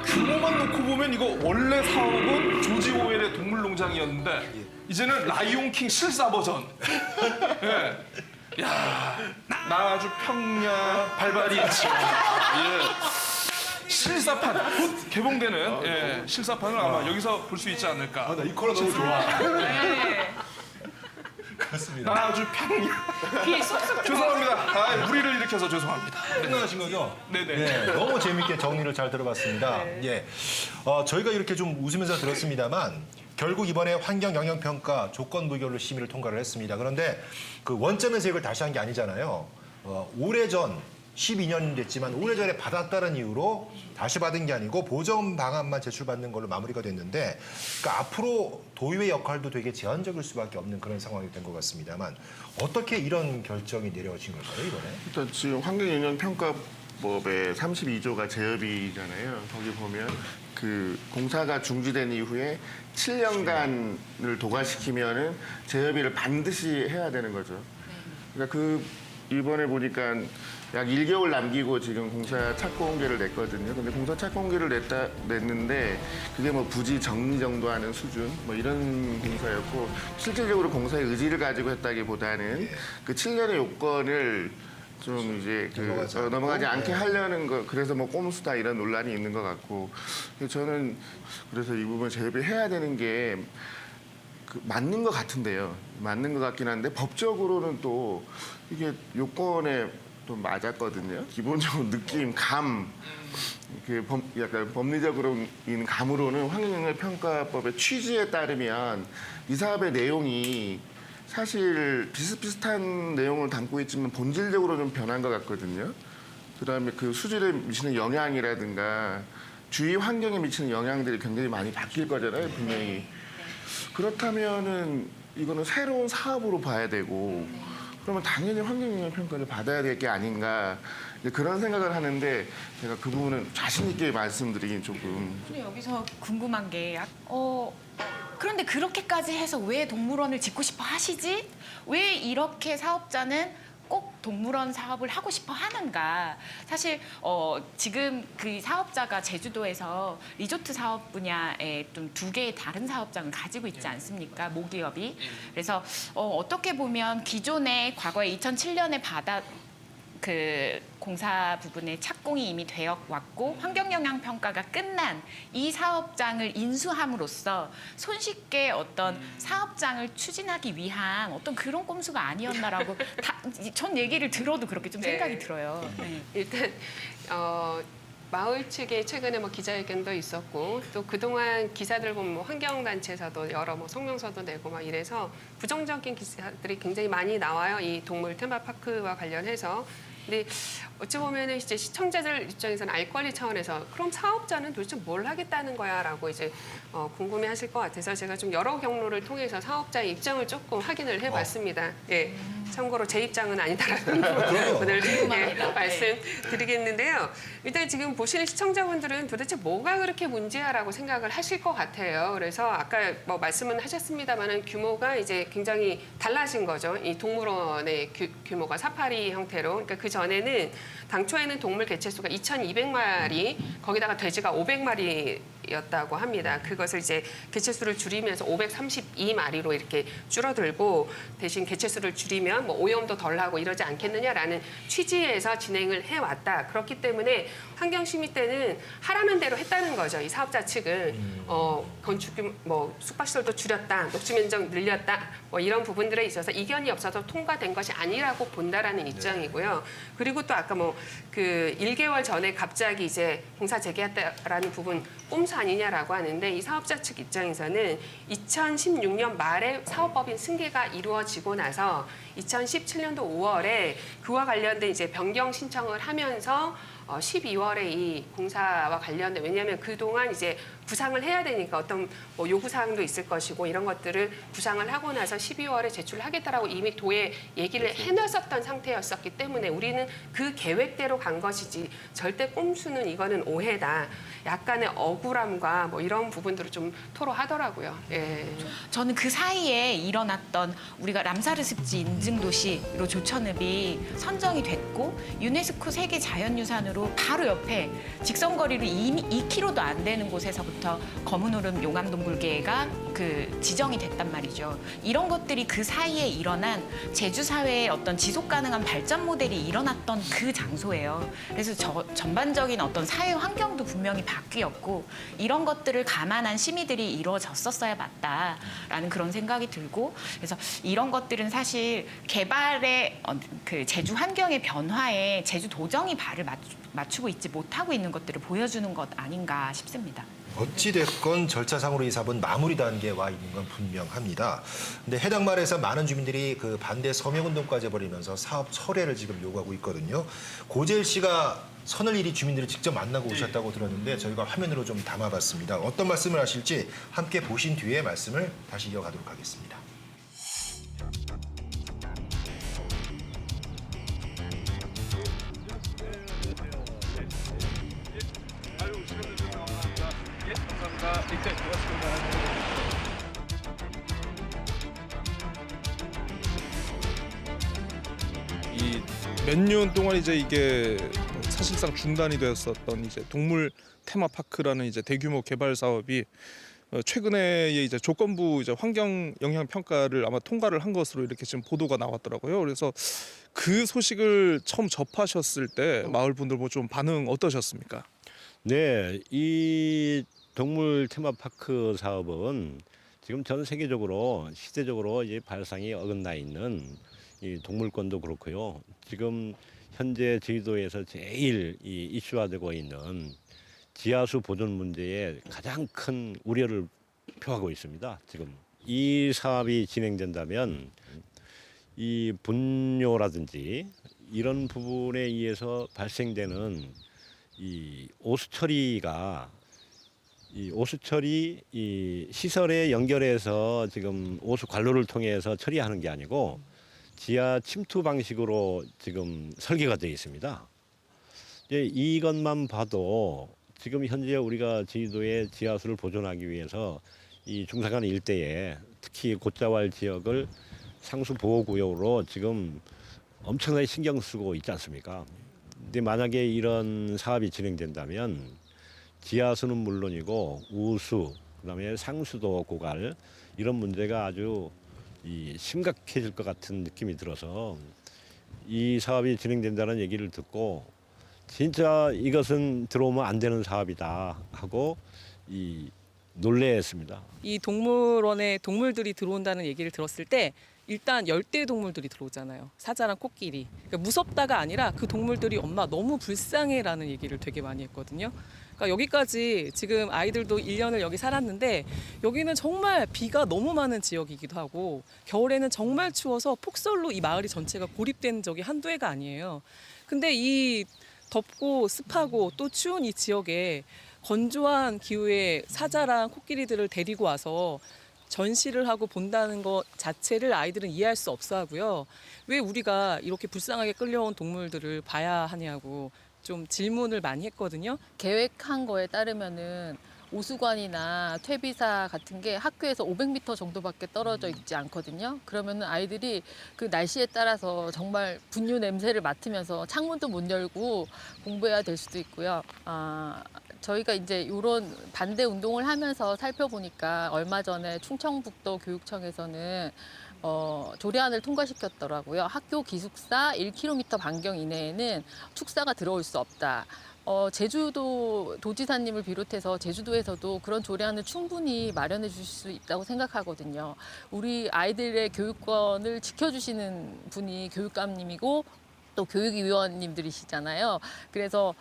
규모만 놓고 보면 이거 원래 사업은 조지 오웰의 동물농장이었는데 이제는 라이온킹 실사 버전. 야, 나 아주 평야 발발이. 실사판 곧 개봉되는 실사판을 아마 여기서 볼 수 있지 않을까. 나 이 코너 너무 좋아. 네. 그렇습니다. 나 아주 평야. 죄송합니다. 무리를 일으켜서 죄송합니다. 끝나신 거죠? 네네. 네, 너무 재밌게 정리를 잘 들어봤습니다. 예, 저희가 이렇게 좀 웃으면서 들었습니다만 결국 이번에 환경영향평가 조건부결로 심의를 통과를 했습니다. 그런데 그 원점에서 이걸 다시 한 게 아니잖아요. 오래전 12년 됐지만 오래전에 받았다는 이유로 다시 받은 게 아니고 보전 방안만 제출받는 걸로 마무리가 됐는데 그러니까 앞으로 도의회 역할도 되게 제한적일 수밖에 없는 그런 상황이 된 것 같습니다만 어떻게 이런 결정이 내려진 걸까요, 이번에? 일단 지금 환경영향평가법의 32조가 제협이잖아요. 거기 보면 그 공사가 중지된 이후에 7년간을 도과시키면은 제협의를 반드시 해야 되는 거죠. 그러니까 그 이번에 보니까 약 1개월 남기고 지금 공사 착공 공개를 냈거든요. 근데 공사 착공 공개를 냈는데 그게 뭐 부지 정리 정도 하는 수준 뭐 이런 공사였고 실질적으로 공사의 의지를 가지고 했다기보다는 그 7년의 요건을 좀 이제 넘어가지 않게 하려는 거 그래서 뭐 꼼수다 이런 논란이 있는 것 같고 저는 그래서 이 부분 제협이 해야 되는 게 맞는 것 같은데요. 맞는 것 같긴 한데 법적으로는 또 이게 요건에 또 맞았거든요. 기본적으로 느낌, 감, 약간 법리적으로인 감으로는 환경영향평가법의 취지에 따르면 이 사업의 내용이 사실 비슷비슷한 내용을 담고 있지만 본질적으로 좀 변한 것 같거든요. 그다음에 그 수질에 미치는 영향이라든가 주위 환경에 미치는 영향들이 굉장히 많이 바뀔 거잖아요, 분명히. 그렇다면은 이거는 새로운 사업으로 봐야 되고 그러면 당연히 환경영향평가를 받아야 될 게 아닌가 그런 생각을 하는데 제가 그 부분은 자신 있게 말씀드리긴 조금. 근데 여기서 궁금한 게 그런데 그렇게까지 해서 왜 동물원을 짓고 싶어 하시지? 왜 이렇게 사업자는 꼭 동물원 사업을 하고 싶어 하는가? 사실 지금 그 사업자가 제주도에서 리조트 사업 분야에 좀 2개의 다른 사업장을 가지고 있지 않습니까? 모기업이. 그래서 어떻게 보면 기존에 과거에 2007년에 그 공사 부분의 착공이 이미 되어 왔고 환경영향평가가 끝난 이 사업장을 인수함으로써 손쉽게 어떤 사업장을 추진하기 위한 어떤 그런 꼼수가 아니었나라고 전 얘기를 들어도 그렇게 좀 생각이 들어요. 네. 일단 마을 측에 최근에 뭐 기자회견도 있었고 또 그동안 기사들 보면 뭐 환경단체에서도 여러 뭐 성명서도 내고 막 이래서 부정적인 기사들이 굉장히 많이 나와요. 이 동물 테마파크와 관련해서. 근데 어찌 보면은 이제 시청자들 입장에서는 알 권리 차원에서 그럼 사업자는 도대체 뭘 하겠다는 거야라고 이제 궁금해하실 것 같아서 제가 좀 여러 경로를 통해서 사업자의 입장을 조금 확인을 해봤습니다. 예, 참고로 제 입장은 아니다라는 오늘 말씀드리겠는데요. 일단 지금 보시는 시청자분들은 도대체 뭐가 그렇게 문제야라고 생각을 하실 것 같아요. 그래서 아까 뭐 말씀은 하셨습니다만은 규모가 이제 굉장히 달라진 거죠. 이 동물원의 규모가 사파리 형태로. 그러니까 그 전에는 당초에는 동물 개체수가 2,200마리, 거기다가 돼지가 500마리 개체수였다고 합니다. 그것을 이제 개체수를 줄이면서 532마리로 이렇게 줄어들고 대신 개체수를 줄이면 뭐 오염도 덜하고 이러지 않겠느냐라는 취지에서 진행을 해왔다. 그렇기 때문에 환경심의 때는 하라는 대로 했다는 거죠. 이 사업자 측은 건축 뭐 숙박시설도 줄였다, 녹지 면적 늘렸다, 뭐 이런 부분들에 있어서 이견이 없어서 통과된 것이 아니라고 본다라는 입장이고요. 그리고 또 아까 뭐 그 1개월 전에 갑자기 이제 공사 재개했다라는 부분 꼼수 아니냐라고 하는데 이 사업자 측 입장에서는 2016년 말에 사업법인 승계가 이루어지고 나서 2017년도 5월에 그와 관련된 이제 변경 신청을 하면서 12월에 이 공사와 관련된 왜냐하면 그동안 이제 구상을 해야 되니까 어떤 뭐 요구 사항도 있을 것이고 이런 것들을 구상을 하고 나서 12월에 제출하겠다라고 이미 도에 얘기를 해놨었던 상태였었기 때문에 우리는 그 계획대로 간 것이지 절대 꼼수는 이거는 오해다. 약간의 억울함과 뭐 이런 부분들을 좀 토로하더라고요. 예. 저는 그 사이에 일어났던 우리가 람사르 습지 인증 도시로 조천읍이 선정이 됐고 유네스코 세계 자연유산으로 바로 옆에 직선거리로 2km도 안 되는 곳에서부터 검은오름 용암동굴계가 그 지정이 됐단 말이죠. 이런 것들이 그 사이에 일어난 제주 사회의 어떤 지속 가능한 발전 모델이 일어났던 그 장소예요. 그래서 전반적인 어떤 사회 환경도 분명히 바뀌었고 이런 것들을 감안한 심의들이 이루어졌었어야 맞다라는 그런 생각이 들고 그래서 이런 것들은 사실 개발의 그 제주 환경의 변화에 제주 도정이 발을 맞추고 있지 못하고 있는 것들을 보여주는 것 아닌가 싶습니다. 어찌됐건 절차상으로 이 사업은 마무리 단계에 와 있는 건 분명합니다. 근데 해당 말에서 많은 주민들이 그 반대 서명운동까지 벌이면서 사업 철회를 지금 요구하고 있거든요. 고재일 씨가 선을일이 주민들을 직접 만나고 오셨다고 들었는데 저희가 화면으로 좀 담아봤습니다. 어떤 말씀을 하실지 함께 보신 뒤에 말씀을 다시 이어가도록 하겠습니다. 이 몇 년 동안 이제 이게 사실상 중단이 되었었던 이제 동물 테마파크라는 이제 대규모 개발 사업이 최근에 이제 조건부 이제 환경 영향 평가를 아마 통과를 한 것으로 이렇게 지금 보도가 나왔더라고요. 그래서 그 소식을 처음 접하셨을 때 마을 분들 뭐 좀 반응 어떠셨습니까? 네, 이 동물 테마파크 사업은 지금 전 세계적으로 시대적으로 이제 발상이 어긋나 있는 이 동물권도 그렇고요. 지금 현재 제주도에서 제일 이 이슈화되고 있는 지하수 보존 문제에 가장 큰 우려를 표하고 있습니다. 지금 이 사업이 진행된다면 이 분뇨라든지 이런 부분에 의해서 발생되는 이 오수 처리가 이 오수 처리 이 시설에 연결해서 지금 오수 관로를 통해서 처리하는 게 아니고 지하 침투 방식으로 지금 설계가 되어 있습니다. 이제 이것만 봐도 지금 현재 우리가 제주도의 지하수를 보존하기 위해서 이 중산간 일대에 특히 곶자왈 지역을 상수 보호구역으로 지금 엄청나게 신경 쓰고 있지 않습니까? 근데 만약에 이런 사업이 진행된다면 지하수는 물론이고 우수, 그다음에 상수도 고갈 이런 문제가 아주 심각해질 것 같은 느낌이 들어서 이 사업이 진행된다는 얘기를 듣고 진짜 이것은 들어오면 안 되는 사업이다 하고 놀랬습니다. 이 동물원에 동물들이 들어온다는 얘기를 들었을 때 일단 열대 동물들이 들어오잖아요. 사자랑 코끼리. 그러니까 무섭다가 아니라 그 동물들이 엄마 너무 불쌍해라는 얘기를 되게 많이 했거든요. 그러니까 여기까지 지금 아이들도 1년을 여기 살았는데 여기는 정말 비가 너무 많은 지역이기도 하고 겨울에는 정말 추워서 폭설로 이 마을이 전체가 고립된 적이 한두 해가 아니에요. 근데 이 덥고 습하고 또 추운 이 지역에 건조한 기후에 사자랑 코끼리들을 데리고 와서 전시를 하고 본다는 것 자체를 아이들은 이해할 수 없어 하고요. 왜 우리가 이렇게 불쌍하게 끌려온 동물들을 봐야 하냐고 좀 질문을 많이 했거든요. 계획한 거에 따르면은 오수관이나 퇴비사 같은 게 학교에서 500m 정도밖에 떨어져 있지 않거든요. 그러면은 아이들이 그 날씨에 따라서 정말 분유 냄새를 맡으면서 창문도 못 열고 공부해야 될 수도 있고요. 저희가 이제 이런 반대 운동을 하면서 살펴보니까 얼마 전에 충청북도 교육청에서는 조례안을 통과시켰더라고요. 학교 기숙사 1km 반경 이내에는 축사가 들어올 수 없다. 제주도 도지사님을 비롯해서 제주도에서도 그런 조례안을 충분히 마련해 주실 수 있다고 생각하거든요. 우리 아이들의 교육권을 지켜주시는 분이 교육감님이고 또 교육위원님들이시잖아요. 그래서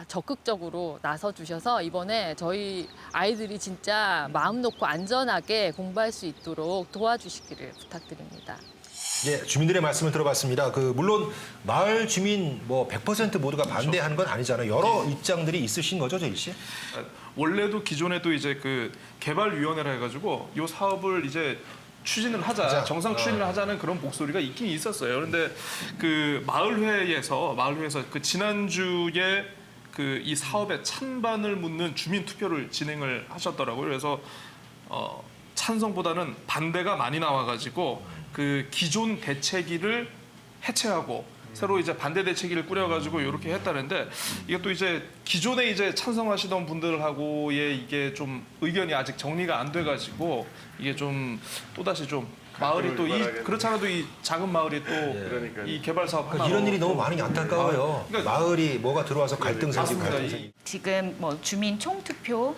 적극적으로 나서 주셔서 이번에 저희 아이들이 진짜 마음 놓고 안전하게 공부할 수 있도록 도와주시기를 부탁드립니다. 예, 주민들의 말씀을 들어봤습니다. 물론 마을 주민 100% 모두가 반대하는 건 아니잖아요. 여러 입장들이 있으신 거죠, 제일 씨? 원래도 기존에도 이제 그 개발위원회라 해가지고 이 사업을 이제 추진을 하자, 정상 추진을 하자는 그런 목소리가 있긴 있었어요. 그런데 그 마을회에서 그 지난주에 그 이 사업에 찬반을 묻는 주민 투표를 진행을 하셨더라고요. 그래서 찬성보다는 반대가 많이 나와가지고 그 기존 대책위를 해체하고 새로 이제 반대 대책위를 꾸려가지고 이렇게 했다는데 이게 또 이제 기존에 이제 찬성하시던 분들하고의 이게 좀 의견이 아직 정리가 안 돼가지고 이게 좀 또다시 좀 마을이 또 그렇지 않아도 이 작은 마을이 또 이 개발 사업 하나 이런 일이 너무 많이 안타까워요. 그러니까 마을이 뭐가 들어와서 갈등 생기고 갈등 생기고. 지금 뭐 주민 총투표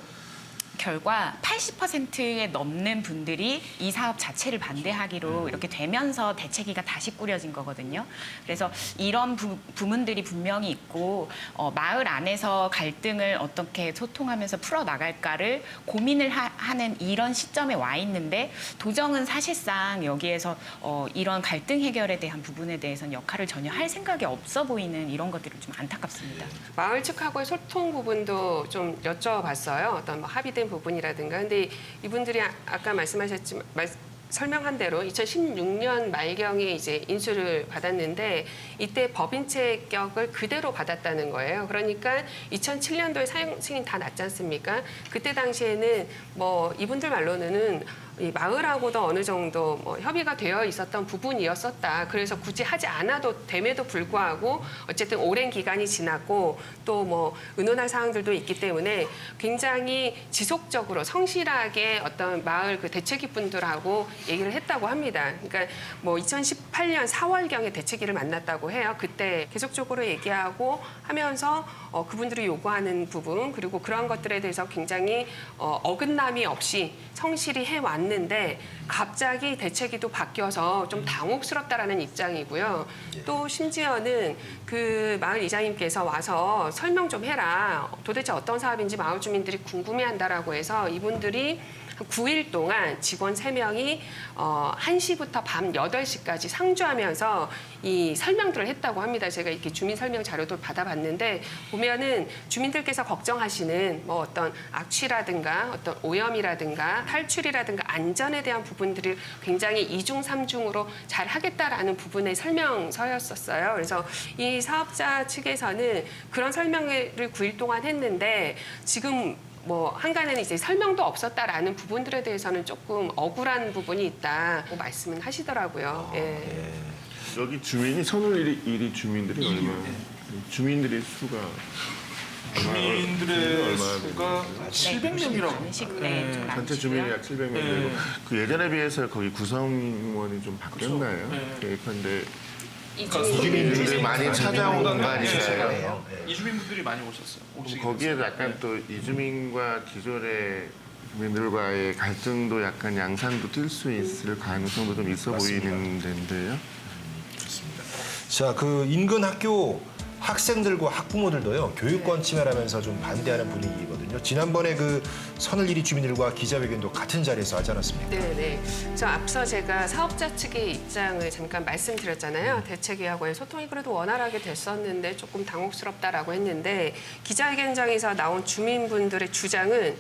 결과 80%에 넘는 분들이 이 사업 자체를 반대하기로 이렇게 되면서 대책위가 다시 꾸려진 거거든요. 그래서 이런 부분들이 분명히 있고 마을 안에서 갈등을 어떻게 소통하면서 풀어나갈까를 고민을 하는 이런 시점에 와 있는데 도정은 사실상 여기에서 이런 갈등 해결에 대한 부분에 대해서는 역할을 전혀 할 생각이 없어 보이는 이런 것들이 좀 안타깝습니다. 마을 측하고의 소통 부분도 좀 여쭤봤어요. 어떤 합의된 부분이라든가. 근데 이분들이 아까 말씀하셨지만 설명한 대로 2016년 말경에 이제 인수를 받았는데 이때 법인 체격을 그대로 받았다는 거예요. 그러니까 2007년도에 사용 승인 다 났지 않습니까? 그때 당시에는 이분들 말로는 이 마을하고도 어느 정도 협의가 되어 있었던 부분이었었다. 그래서 굳이 하지 않아도 됨에도 불구하고 어쨌든 오랜 기간이 지났고 또 의논할 사항들도 있기 때문에 굉장히 지속적으로 성실하게 어떤 마을 그 대책위 분들하고 얘기를 했다고 합니다. 그러니까 2018년 4월경에 대책위를 만났다고 해요. 그때 계속적으로 얘기하고 하면서 그분들이 요구하는 부분 그리고 그런 것들에 대해서 굉장히 어긋남이 없이 성실히 해왔는데 갑자기 대책위도 바뀌어서 좀 당혹스럽다라는 입장이고요. 또 심지어는 그 마을 이장님께서 와서 설명 좀 해라. 도대체 어떤 사업인지 마을 주민들이 궁금해한다라고 해서 이분들이 9일 동안 직원 3명이 1시부터 밤 8시까지 상주하면서 이 설명들을 했다고 합니다. 제가 이렇게 주민 설명 자료도 받아봤는데 보면은 주민들께서 걱정하시는 어떤 악취라든가 어떤 오염이라든가 탈출이라든가 안전에 대한 부분들을 굉장히 2중, 3중으로 잘 하겠다라는 부분의 설명서였었어요. 그래서 이 사업자 측에서는 그런 설명을 9일 동안 했는데 지금 한간에는 이제 설명도 없었다라는 부분들에 대해서는 조금 억울한 부분이 있다고 말씀은 하시더라고요. 예. 여기 주민이 선을 1위 주민들이 얼마나? 주민들의 수가 주민들의 수가 700명이라고. 네, 좀 전체 주민이 약 700명이고 그 예전에 비해서 거기 구성원이 좀 바뀌었나요? 예컨대 이주민들이 많이 찾아온 공간이 있어요. 이주민분들이 많이 오셨어요. 거기에 약간 또 이주민과 기존의 주민들과의 갈등도 약간 양상도 뜰 수 있을 가능성도 좀 있어 보이는 데인데요. 자, 인근 학교 학생들과 학부모들도요 교육권 침해라면서 좀 반대하는 분위기거든요. 지난번에 선을 1위 주민들과 기자회견도 같은 자리에서 하지 않았습니까? 네. 저 앞서 제가 사업자 측의 입장을 잠깐 말씀드렸잖아요. 대책위하고의 소통이 그래도 원활하게 됐었는데 조금 당혹스럽다라고 했는데 기자회견장에서 나온 주민분들의 주장은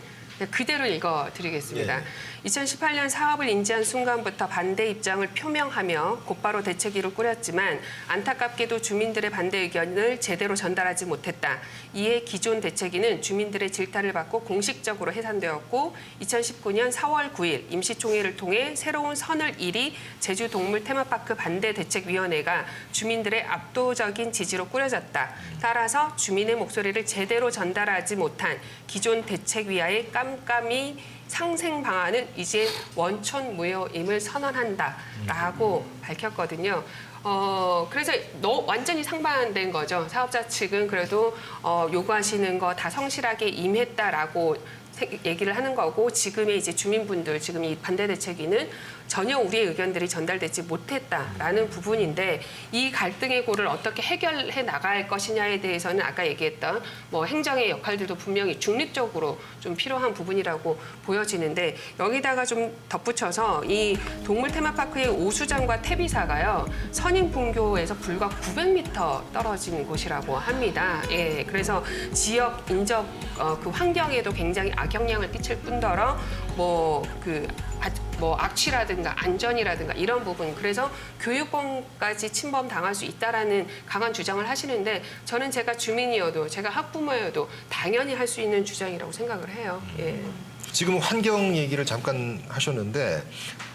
그대로 읽어드리겠습니다. 예. 2018년 사업을 인지한 순간부터 반대 입장을 표명하며 곧바로 대책위를 꾸렸지만 안타깝게도 주민들의 반대 의견을 제대로 전달하지 못했다. 이에 기존 대책위는 주민들의 질타를 받고 공식적으로 해산되었고 2019년 4월 9일 임시총회를 통해 새로운 선을 일이 제주동물 테마파크 반대대책위원회가 주민들의 압도적인 지지로 꾸려졌다. 따라서 주민의 목소리를 제대로 전달하지 못한 기존 대책위와의 깜깜이 상생 방안은 이제 원천 무효임을 선언한다라고 밝혔거든요. 그래서 완전히 상반된 거죠. 사업자 측은 그래도 요구하시는 거 다 성실하게 임했다라고 얘기를 하는 거고 지금의 이제 주민분들 지금 이 반대 대책위는 전혀 우리의 의견들이 전달되지 못했다라는 부분인데 이 갈등의 고를 어떻게 해결해 나갈 것이냐에 대해서는 아까 얘기했던 뭐 행정의 역할들도 분명히 중립적으로 좀 필요한 부분이라고 보여지는데 여기다가 좀 덧붙여서 이 동물 테마파크의 오수장과 태비사가요 선인분교에서 불과 900m 떨어진 곳이라고 합니다. 예, 그래서 지역 인적 그 환경에도 굉장히 악영향을 끼칠 뿐더러 뭐 악취라든가 안전이라든가 이런 부분 그래서 교육권까지 침범당할 수 있다라는 강한 주장을 하시는데 저는 제가 주민이어도 제가 학부모여도 당연히 할 수 있는 주장이라고 생각을 해요. 예. 지금 환경 얘기를 잠깐 하셨는데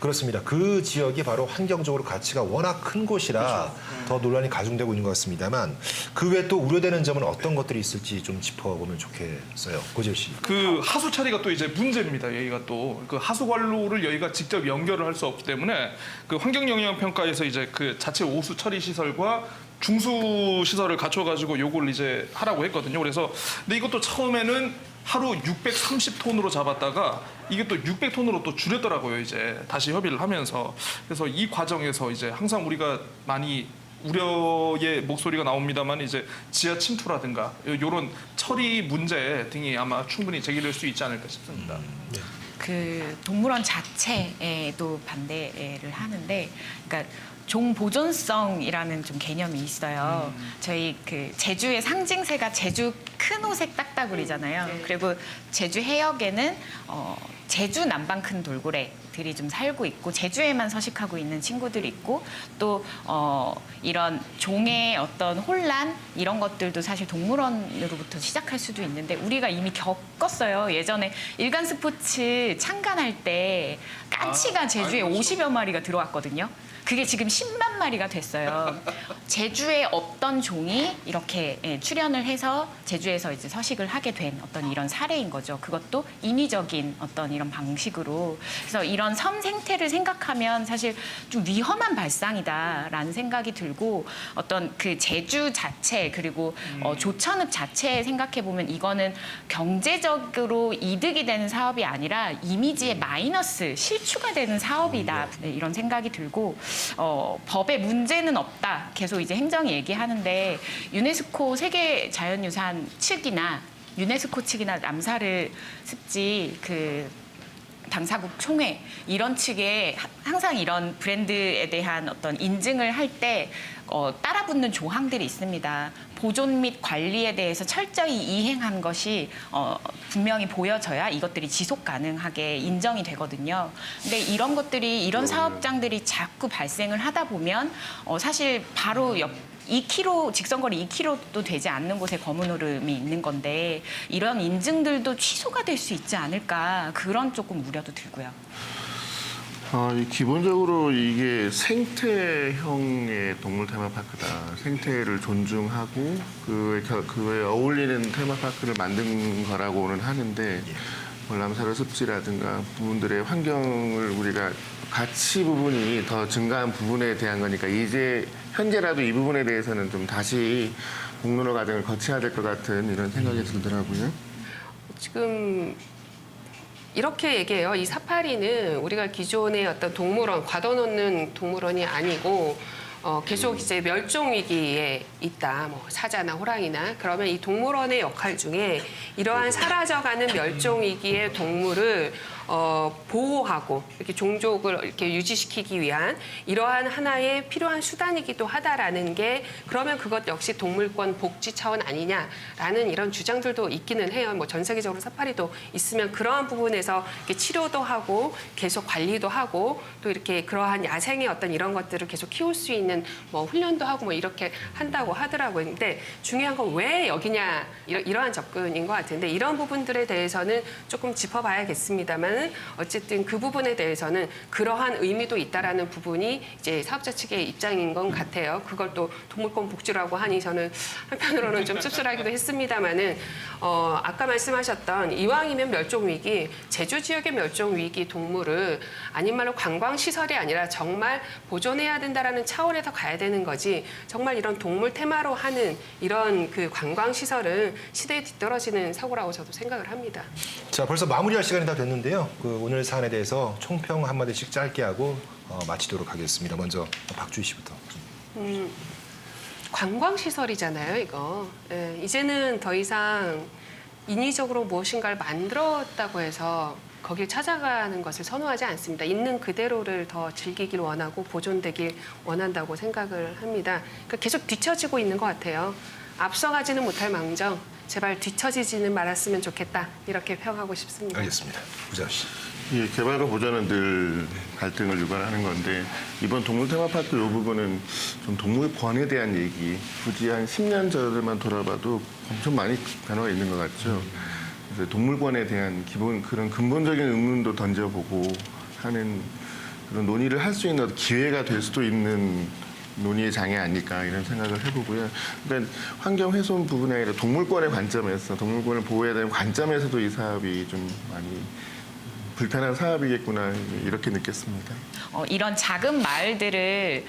그렇습니다. 그 지역이 바로 환경적으로 가치가 워낙 큰 곳이라 더 논란이 가중되고 있는 것 같습니다만 그 외에 또 우려되는 점은 어떤 것들이 있을지 좀 짚어보면 좋겠어요. 고재일 씨. 그 하수 처리가 또 이제 문제입니다. 여기가 또 그 하수 관로를 여기가 직접 연결을 할 수 없기 때문에 그 환경 영향 평가에서 이제 그 자체 오수 처리 시설과 중수 시설을 갖춰가지고 요걸 이제 하라고 했거든요. 그래서 근데 이것도 처음에는 하루 630톤으로 잡았다가 이게 또 600톤으로 또 줄였더라고요. 이제 다시 협의를 하면서 그래서 이 과정에서 이제 항상 우리가 많이 우려의 목소리가 나옵니다만 이제 지하 침투라든가 이런 처리 문제 등이 아마 충분히 제기될 수 있지 않을까 싶습니다. 그 동물원 자체에도 반대를 하는데, 그러니까 종보존성이라는 좀 개념이 있어요. 저희 그 제주의 상징새가 제주 큰 호색 딱따구리잖아요. 그리고 제주 해역에는 제주 남방 큰 돌고래들이 좀 살고 있고 제주에만 서식하고 있는 친구들이 있고 또 이런 종의 어떤 혼란 이런 것들도 사실 동물원으로부터 시작할 수도 있는데 우리가 이미 겪었어요. 예전에 일간 스포츠 창간할 때 깐치가 제주에 50여 마리가 들어왔거든요. 그게 지금 10만 마리가 됐어요. 제주에 없던 종이 이렇게 출현을 해서 제주에서 이제 서식을 하게 된 어떤 이런 사례인 거죠. 그것도 인위적인 어떤 이런 방식으로. 그래서 이런 섬 생태를 생각하면 사실 좀 위험한 발상이다라는 생각이 들고 어떤 그 제주 자체 그리고 조천읍 자체 생각해 보면 이거는 경제적으로 이득이 되는 사업이 아니라 이미지에 마이너스 실추가 되는 사업이다. 네, 이런 생각이 들고 법에 문제는 없다. 계속 이제 행정이 얘기하는데 유네스코 세계 자연유산 측이나 유네스코 측이나 남사르 습지 그 당사국 총회 이런 측에 항상 이런 브랜드에 대한 어떤 인증을 할 때 따라붙는 조항들이 있습니다. 보존 및 관리에 대해서 철저히 이행한 것이 분명히 보여져야 이것들이 지속 가능하게 인정이 되거든요. 근데 이런 것들이 이런 사업장들이 자꾸 발생을 하다 보면 사실 바로 옆 2km 직선거리 2km도 되지 않는 곳에 검은 오름이 있는 건데 이런 인증들도 취소가 될 수 있지 않을까 그런 조금 우려도 들고요. 기본적으로 이게 생태형의 동물 테마파크다. 생태를 존중하고 그에 어울리는 테마파크를 만든 거라고는 하는데 남사르 습지라든가 부분들의 환경을 우리가 가치 부분이 더 증가한 부분에 대한 거니까 이제 현재라도 이 부분에 대해서는 좀 다시 공론화 과정을 거쳐야 될 것 같은 이런 생각이 들더라고요. 지금 이렇게 얘기해요. 이 사파리는 우리가 기존의 어떤 동물원, 가둬놓는 동물원이 아니고 계속 이제 멸종 위기에 있다. 뭐 사자나 호랑이나 그러면 이 동물원의 역할 중에 이러한 사라져가는 멸종 위기의 동물을 보호하고 이렇게 종족을 이렇게 유지시키기 위한 이러한 하나의 필요한 수단이기도 하다라는 게 그러면 그것 역시 동물권 복지 차원 아니냐라는 이런 주장들도 있기는 해요. 뭐 전 세계적으로 사파리도 있으면 그러한 부분에서 이렇게 치료도 하고 계속 관리도 하고 또 이렇게 그러한 야생의 어떤 이런 것들을 계속 키울 수 있는 뭐 훈련도 하고 뭐 이렇게 한다고 하더라고요. 근데 중요한 건 왜 여기냐 이러한 접근인 것 같은데 이런 부분들에 대해서는 조금 짚어봐야겠습니다만 어쨌든 그 부분에 대해서는 그러한 의미도 있다라는 부분이 이제 사업자 측의 입장인 것 같아요. 그걸 또 동물권 복지라고 하니 저는 한편으로는 좀 씁쓸하기도 했습니다만은 아까 말씀하셨던 이왕이면 멸종 위기, 제주 지역의 멸종 위기 동물을 아닌 말로 관광 시설이 아니라 정말 보존해야 된다라는 차원에서 가야 되는 거지. 정말 이런 동물 테마로 하는 이런 그 관광 시설은 시대에 뒤떨어지는 사고라고 저도 생각을 합니다. 자, 벌써 마무리할 시간이 다 됐는데요. 그 오늘 사안에 대해서 총평 한마디씩 짧게 하고 마치도록 하겠습니다. 먼저 박주희 씨부터. 관광 시설이잖아요, 이거. 예, 이제는 더 이상 인위적으로 무엇인가를 만들었다고 해서 거길 찾아가는 것을 선호하지 않습니다. 있는 그대로를 더 즐기길 원하고 보존되길 원한다고 생각을 합니다. 그러니까 계속 뒤처지고 있는 것 같아요. 앞서가지는 못할 망정 제발 뒤처지지는 말았으면 좋겠다 이렇게 평하고 싶습니다. 알겠습니다. 부자 씨. 예, 개발과 보존은 늘 갈등을 유발하는 건데 이번 동물 테마파크 이 부분은 좀 동물권에 대한 얘기 굳이 한 10년 전에만 돌아봐도 엄청 많이 변화가 있는 것 같죠. 그래서 동물권에 대한 기본 그런 근본적인 의문도 던져보고 하는 그런 논의를 할 수 있는 기회가 될 수도 있는 논의의 장이 아닐까 이런 생각을 해보고요. 그러니까 환경 훼손 부분이 아니라 동물권의 관점에서 동물권을 보호해야 되는 관점에서도 이 사업이 좀 많이 불편한 사업이겠구나 이렇게 느꼈습니다. 이런 작은 마을들을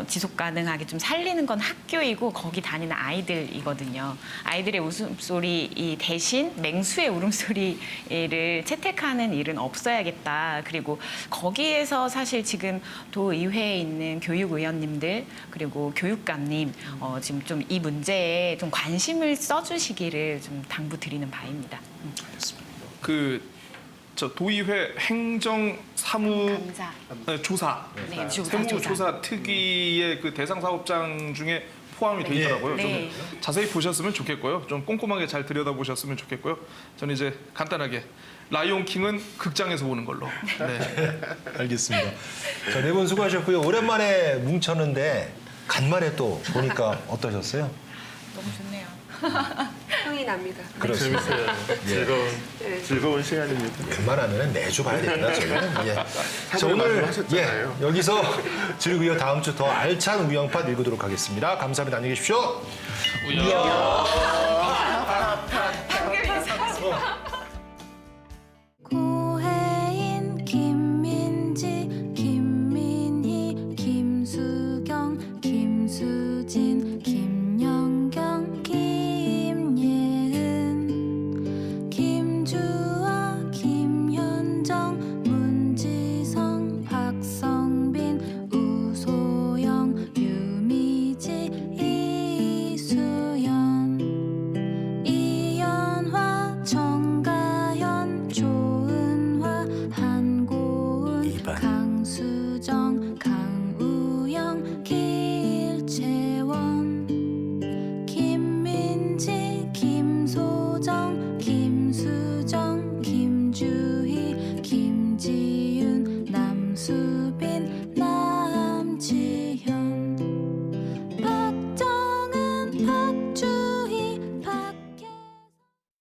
지속 가능하게 좀 살리는 건 학교이고 거기 다니는 아이들이거든요. 아이들의 웃음소리 대신 맹수의 울음소리를 채택하는 일은 없어야겠다. 그리고 거기에서 사실 지금 도의회에 있는 교육의원님들 그리고 교육감님 지금 좀 이 문제에 좀 관심을 써주시기를 좀 당부드리는 바입니다. 저 도의회 행정 사무 감사. 조사 네, 세무조사 특위의 그 대상 사업장 중에 포함이 돼 있더라고요. 네. 좀 자세히 보셨으면 좋겠고요. 좀 꼼꼼하게 잘 들여다보셨으면 좋겠고요. 저는 이제 간단하게 라이온 킹은 극장에서 보는 걸로. 네. 알겠습니다. 자, 네 분 수고하셨고요. 오랜만에 뭉쳤는데 간만에 또 보니까 어떠셨어요? 너무 좋네요. 흥이 납니다. 그렇습니다. 즐거운 시간입니다. 웬만하면 매주 봐야 됩니다. 저희는. 예. 자, 사전에 오늘 말씀하셨잖아요. 여기서 즐기요 다음 주 더 알찬 우영팟 읽도록 하겠습니다. 감사합니다. 안녕히 계십시오. 우영.